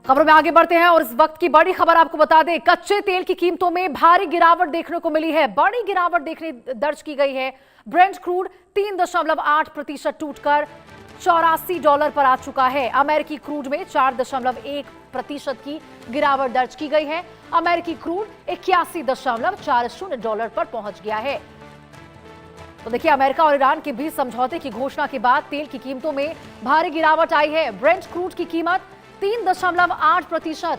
खबरों में आगे बढ़ते हैं और इस वक्त की बड़ी खबर आपको बता दें, कच्चे तेल की कीमतों में भारी गिरावट देखने को मिली है। बड़ी गिरावट दर्ज की गई है। ब्रेंट क्रूड 3.8% टूटकर $84 पर आ चुका है। अमेरिकी क्रूड में 4.1% की गिरावट दर्ज की गई है। अमेरिकी क्रूड $81.40 पर पहुंच गया है। तो देखिए, अमेरिका और ईरान के बीच समझौते की घोषणा के बाद तेल की कीमतों में भारी गिरावट आई है। ब्रेंट क्रूड की कीमत 3.8%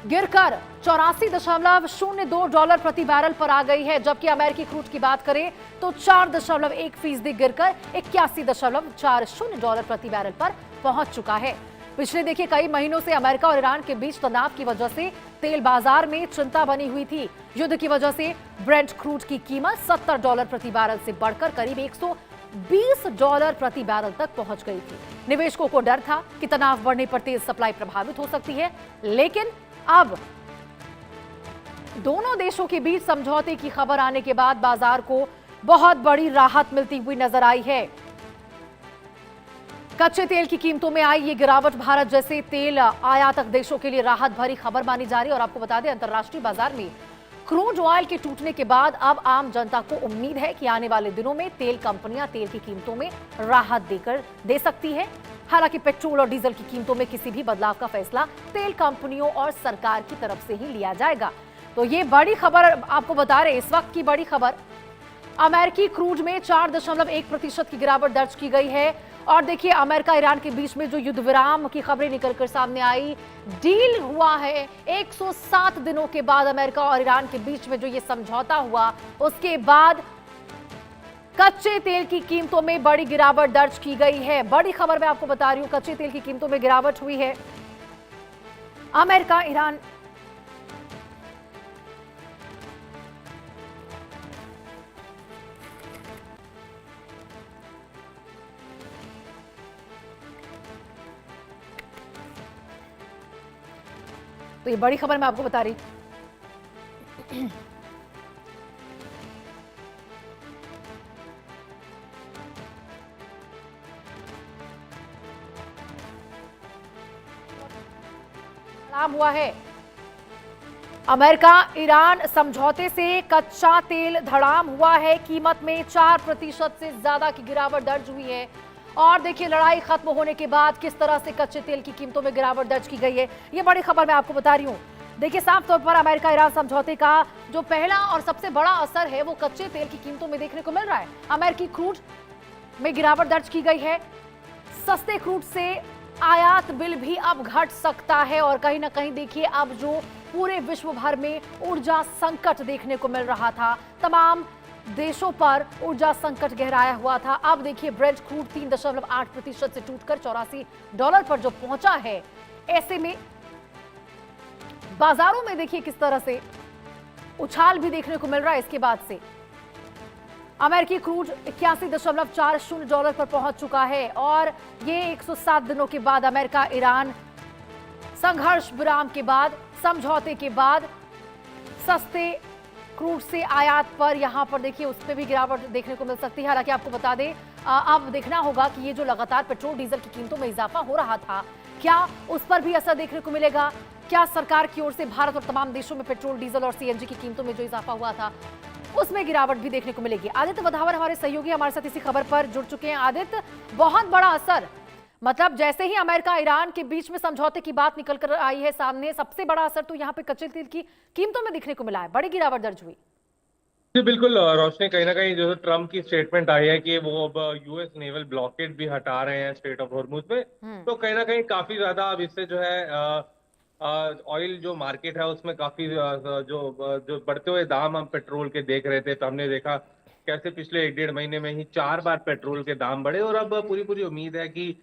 गिरकर $84.02 प्रति बैरल पर आ गई है, जबकि अमेरिकी क्रूड की बात करें तो 4.1% गिरकर $81.40 प्रति बैरल पर पहुंच चुका है। पिछले देखिए कई महीनों से अमेरिका और ईरान के बीच तनाव की वजह से तेल बाजार में चिंता बनी हुई थी। युद्ध की वजह से ब्रेंट क्रूड की कीमत $70 प्रति बैरल से बढ़कर करीब $120 प्रति बैरल तक पहुंच गई थी। निवेशकों को डर था कि तनाव बढ़ने पर तेल सप्लाई प्रभावित हो सकती है, लेकिन अब दोनों देशों के बीच समझौते की खबर आने के बाद बाजार को बहुत बड़ी राहत मिलती हुई नजर आई है। कच्चे तेल की कीमतों में आई ये गिरावट भारत जैसे तेल आयातक देशों के लिए राहत भरी खबर मानी जा रही है। और आपको बता दें, अंतर्राष्ट्रीय बाजार में क्रूड ऑयल के टूटने के बाद अब आम जनता को उम्मीद है कि आने वाले दिनों में तेल कंपनियां तेल की कीमतों में राहत दे सकती है। हालांकि पेट्रोल और डीजल की कीमतों में किसी भी बदलाव का फैसला तेल कंपनियों और सरकार की तरफ से ही लिया जाएगा। तो ये बड़ी खबर आपको बता रहे, इस वक्त की बड़ी खबर, अमेरिकी क्रूड में 4.1% की गिरावट दर्ज की गई है। और देखिए, अमेरिका ईरान के बीच में जो युद्ध विराम की खबरें निकलकर सामने आई, डील हुआ है 107 दिनों के बाद। अमेरिका और ईरान के बीच में जो ये समझौता हुआ, उसके बाद कच्चे तेल की कीमतों में बड़ी गिरावट दर्ज की गई है। बड़ी खबर मैं आपको बता रही हूं, कच्चे तेल की कीमतों में गिरावट हुई है। अमेरिका ईरान तो ये बड़ी खबर मैं आपको बता रही। हुआ है अमेरिका ईरान समझौते से कच्चा तेल धड़ाम हुआ है। कीमत में 4% से ज्यादा की गिरावट दर्ज हुई है। और देखिए, लड़ाई खत्म होने के बाद किस तरह से कच्चे तेल की कीमतों में गिरावट दर्ज की गई है, ये बड़ी खबर मैं आपको बता रही हूं। देखिए, साफ तौर पर अमेरिका ईरान समझौते का जो पहला और सबसे बड़ा असर है वो कच्चे तेल की कीमतों में देखने को मिल रहा है। अमेरिकी क्रूड में गिरावट दर्ज की गई है। सस्ते क्रूड से आयात बिल भी अब घट सकता है। और कहीं ना कहीं देखिए, अब जो पूरे विश्व भर में ऊर्जा संकट देखने को मिल रहा था, तमाम देशों पर ऊर्जा संकट गहराया हुआ था, अब देखिए ब्रेंट क्रूड 3.8% से टूटकर $84 पर जो पहुंचा है। ऐसे में बाजारों में देखिए किस तरह से उछाल भी देखने को मिल रहा है। इसके बाद से अमेरिकी क्रूड $81.40 पर पहुंच चुका है। और ये 107 दिनों के बाद अमेरिका ईरान संघर्ष विराम के बाद, समझौते के बाद सस्ते क्रूड से आयात पर यहां पर देखिए उस पर भी गिरावट देखने को मिल सकती है। हालांकि आपको बता दें, अब देखना होगा कि ये जो लगातार पेट्रोल डीजल की कीमतों में इजाफा हो रहा था, क्या उस पर भी असर देखने को मिलेगा। क्या सरकार की ओर से भारत और तमाम देशों में पेट्रोल डीजल और सीएनजी की कीमतों में जो इजाफा हुआ था उसमें गिरावट भी देखने को मिलेगी। आदित्य वधावर हमारे सहयोगी हमारे साथ इसी खबर पर जुड़ चुके हैं। आदित्य, बहुत बड़ा असर, मतलब जैसे ही अमेरिका ईरान के बीच में समझौते की बात निकल कर आई है सामने, सबसे बड़ा असर तो यहाँ पे कच्चे तेल की कीमतों में दिखने को मिला है, बड़ी गिरावट दर्ज हुई। जी बिल्कुल रोशनी, कहीं ना कहीं जो ट्रम्प की स्टेटमेंट आई है कि वो अब यूएस नेवल ब्लॉकेड भी हटा रहे हैं स्ट्रेट ऑफ हॉर्मुज में, तो कहीं ना कहीं काफी ज्यादा अब इससे जो है ऑयल जो मार्केट है उसमें काफी जो बढ़ते हुए दाम हम पेट्रोल के देख रहे थे, तो हमने देखा कैसे पिछले 1 डेढ़ महीने में ही 4 बार पेट्रोल के दाम बढ़े। और अब पूरी पूरी उम्मीद है कि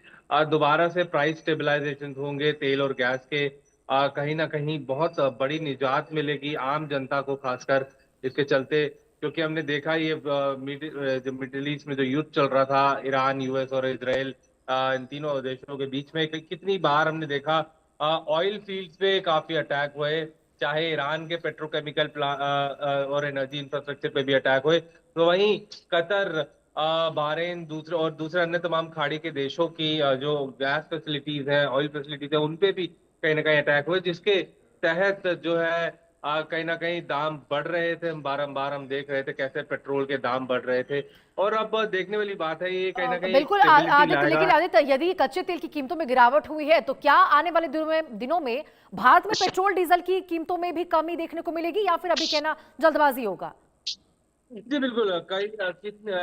दोबारा से प्राइस स्टेबलाइजेशन होंगे तेल और गैस के। कहीं ना कहीं बहुत बड़ी निजात मिलेगी आम जनता को, खासकर इसके चलते, क्योंकि हमने देखा ये जो मिडिल ईस्ट में जो युद्ध चल रहा था, ईरान, यूएस और इसराइल, इन तीनों देशों के बीच में कितनी बार हमने देखा ऑयल फील्ड्स पे काफी अटैक हुए, चाहे ईरान के पेट्रोकेमिकल और एनर्जी इंफ्रास्ट्रक्चर पे भी अटैक हुए, तो वहीं कतर, बहरीन, दूसरे अन्य तमाम खाड़ी के देशों की जो गैस फैसिलिटीज हैं, ऑयल फैसिलिटीज है, उन पे भी कहीं ना कहीं अटैक हुए, जिसके तहत जो है कहीं ना कहीं दाम बढ़ रहे थे। हम बारंबार हम देख रहे थे कैसे पेट्रोल के दाम बढ़ रहे थे, और अब देखने वाली बात है, ये कहीं ना कहीं एक बिल्कुल स्टेबिलिटी आदित्य, लाएगा। लेकिन आदित्य यदि कच्चे तेल की कीमतों में गिरावट हुई है तो क्या आने वाले दिनों में भारत में पेट्रोल डीजल की कीमतों में भी कमी देखने को मिलेगी, या फिर अभी कहना जल्दबाजी होगा? जी बिल्कुल,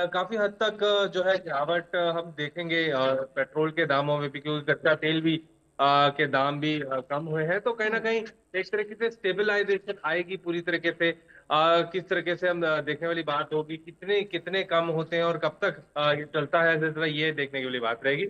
काफी हद तक जो है गिरावट हम देखेंगे पेट्रोल के दामों में भी, क्योंकि कच्चा तेल भी के दाम भी कम हुए हैं। तो कहीं ना कहीं एक तरीके से स्टेबलाइजेशन आएगी पूरी तरीके से। किस तरीके से हम देखने वाली बात होगी, कितने कितने कम होते हैं और कब तक ये चलता है सिलसिला, ये देखने वाली बात रहेगी।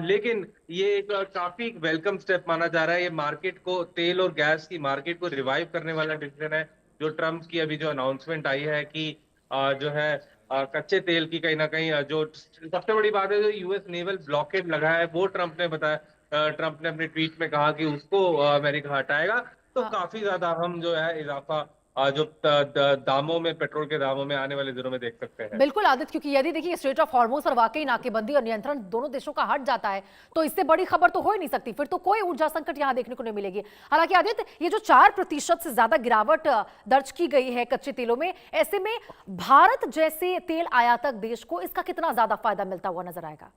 लेकिन ये एक काफी वेलकम स्टेप माना जा रहा है। ये मार्केट को, तेल और गैस की मार्केट को रिवाइव करने वाला डिसीजन है, जो ट्रम्प की अभी जो अनाउंसमेंट आई है कि जो है कच्चे तेल की कहीं ना कहीं जो सबसे बड़ी बात है, जो यूएस नेवल ब्लॉकेड लगा है, वो ट्रंप ने बताया। ट्रंप ने अपने ट्वीट में कहा कि उसको अमेरिका हटाएगा। तो हाँ, काफी ज्यादा हम जो है इजाफा जो दामों में, पेट्रोल के दामों में आने वाले दिनों में देख सकते हैं। बिल्कुल आदित्य, क्योंकि यदि देखिए स्ट्रेट ऑफ हॉर्मोज पर वाकई नाकेबंदी और नियंत्रण दोनों देशों का हट जाता है तो इससे बड़ी खबर तो हो ही नहीं सकती, फिर तो कोई ऊर्जा संकट यहां देखने को नहीं मिलेगी। हालांकि आदित्य, ये जो 4% से ज्यादा गिरावट दर्ज की गई है कच्चे तेलों में, ऐसे में भारत जैसे तेल आयातक देश को इसका कितना ज्यादा फायदा मिलता हुआ नजर आएगा?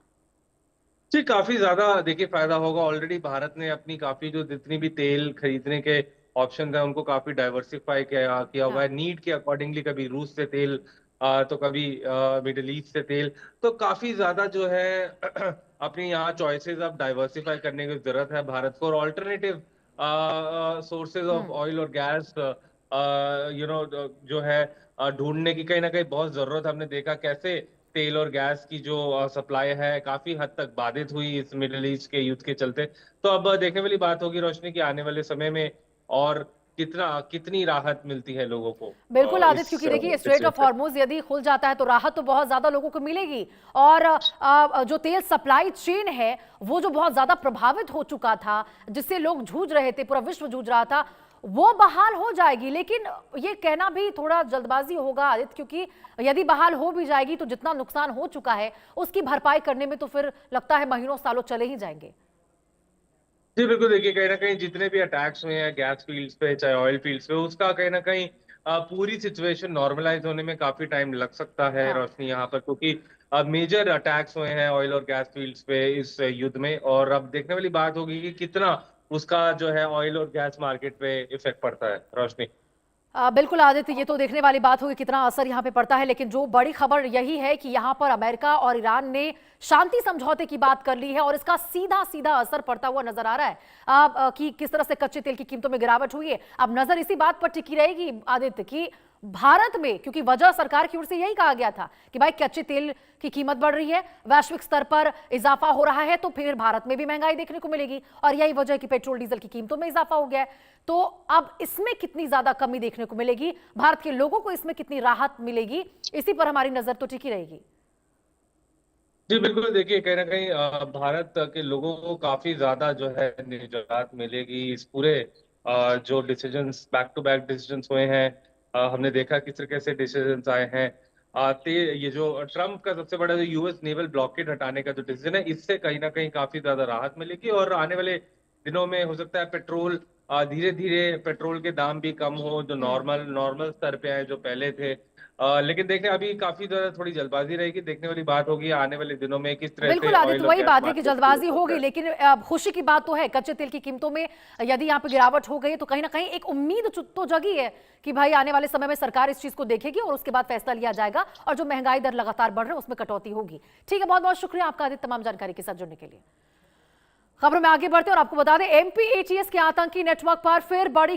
जी काफी ज्यादा देखिए फायदा होगा। ऑलरेडी भारत ने अपनी काफी जो जितनी भी तेल खरीदने के ऑप्शन है उनको काफी डाइवर्सिफाई किया हुआ हाँ, है नीड के अकॉर्डिंगली। कभी रूस से तेल, तो कभी मिडिल ईस्ट से तेल। तो काफी ज्यादा जो है अपनी यहाँ चॉइसेस अब डाइवर्सिफाई करने की जरूरत है भारत को, और ऑल्टरनेटिव सोर्सेज ऑफ ऑयल और गैस जो है ढूंढने की कहीं ना कहीं बहुत जरूरत है। हमने देखा कैसे तेल और गैस की जो सप्लाई है काफी हद तक बाधित हुई इस मिडिल ईस्ट के युद्ध के चलते। तो अब देखने वाली बात होगी रोशनी की आने वाले समय में, और कितनी राहत मिलती है लोगों को बिल्कुल इस आदित्य, क्योंकि देखिए स्ट्रेट सिचुएशन ऑफ से। हॉर्मोज यदि खुल जाता है तो राहत तो बहुत ज्यादा लोगों को मिलेगी, और जो तेल सप्लाई चेन है वो जो बहुत ज्यादा प्रभावित हो चुका था, जिससे लोग जूझ रहे थे, पूरा विश्व जूझ रहा था, वो बहाल हो जाएगी। लेकिन ये कहना भी थोड़ा जल्दबाजी होगा आदित्य, क्योंकि यदि बहाल हो भी जाएगी तो जितना नुकसान हो चुका है उसकी भरपाई करने में तो फिर लगता है महीनों सालों चले ही जाएंगे। जी बिल्कुल, देखिए कहीं ना कहीं जितने भी अटैक्स हुए हैं गैस फील्ड्स पे चाहे ऑयल फील्ड्स पे, उसका कहीं ना कहीं पूरी सिचुएशन नॉर्मलाइज होने में काफी टाइम लग सकता है हाँ, रोशनी यहाँ पर, क्योंकि अब मेजर अटैक्स हुए हैं ऑयल और गैस फील्ड्स पे इस युद्ध में। और अब देखने वाली बात होगी कि कितना उसका जो है ऑयल और गैस मार्केट पे इफेक्ट पड़ता है रोशनी। बिल्कुल आदित्य, ये तो देखने वाली बात होगी कितना असर यहाँ पे पड़ता है, लेकिन जो बड़ी खबर यही है कि यहाँ पर अमेरिका और ईरान ने शांति समझौते की बात कर ली है और इसका सीधा सीधा असर पड़ता हुआ नजर आ रहा है। कि किस तरह से कच्चे तेल की कीमतों में गिरावट हुई है। अब नजर इसी बात पर टिकी रहेगी आदित्य कि भारत में, क्योंकि वजह सरकार की ओर से यही कहा गया था कि भाई कच्चे तेल की कीमत बढ़ रही है, वैश्विक स्तर पर इजाफा हो रहा है, तो फिर भारत में भी महंगाई देखने को मिलेगी, और यही वजह है कि पेट्रोल डीजल की कीमतों में इजाफा हो गया है। तो अब इसमें कितनी ज्यादा कमी देखने को मिलेगी, भारत के लोगों को इसमें कितनी राहत मिलेगी, इसी पर हमारी नजर तो टिकी रहेगी। जी बिल्कुल, देखिए कहीं ना कहीं भारत के लोगों को काफी ज्यादा जो है निजात मिलेगी इस पूरे जो decisions, back to back decisions हुए हैं। हमने देखा किस तरीके से डिसीजंस आए हैं। ये जो ट्रम्प का सबसे बड़ा जो यूएस नेवल ब्लॉकेड हटाने का जो डिसीजन है, इससे कहीं ना कहीं काफी ज्यादा राहत मिलेगी, और आने वाले दिनों में हो सकता है पेट्रोल धीरे धीरे पेट्रोल के दाम भी कम हो, जो नॉर्मल नॉर्मल स्तर पे आए जो पहले थे। लेकिन देखने अभी काफी ज्यादा थोड़ी जल्दबाजी रहेगी। देखने वाली बात होगी आने वाले दिनों में किस तरह से बिल्कुल आदित्य, ऑयल और वही गैस बात है कि मार्केट जल्दबाजी होता होगी, है। लेकिन खुशी की बात तो है कच्चे तेल की कीमतों में यदि यहाँ पे गिरावट हो गई तो कहीं ना कहीं एक उम्मीद तो जगी है कि भाई आने वाले समय में सरकार इस चीज को देखेगी और उसके बाद फैसला लिया जाएगा, और जो महंगाई दर लगातार बढ़ रहे हैं उसमें कटौती होगी। ठीक है, बहुत बहुत शुक्रिया आपका आदित्य तमाम जानकारी के साथ जुड़ने के लिए। खबरों में आगे बढ़ते हैं और आपको बता दें, एमपी एटीएस के आतंकी नेटवर्क पर फिर बड़ी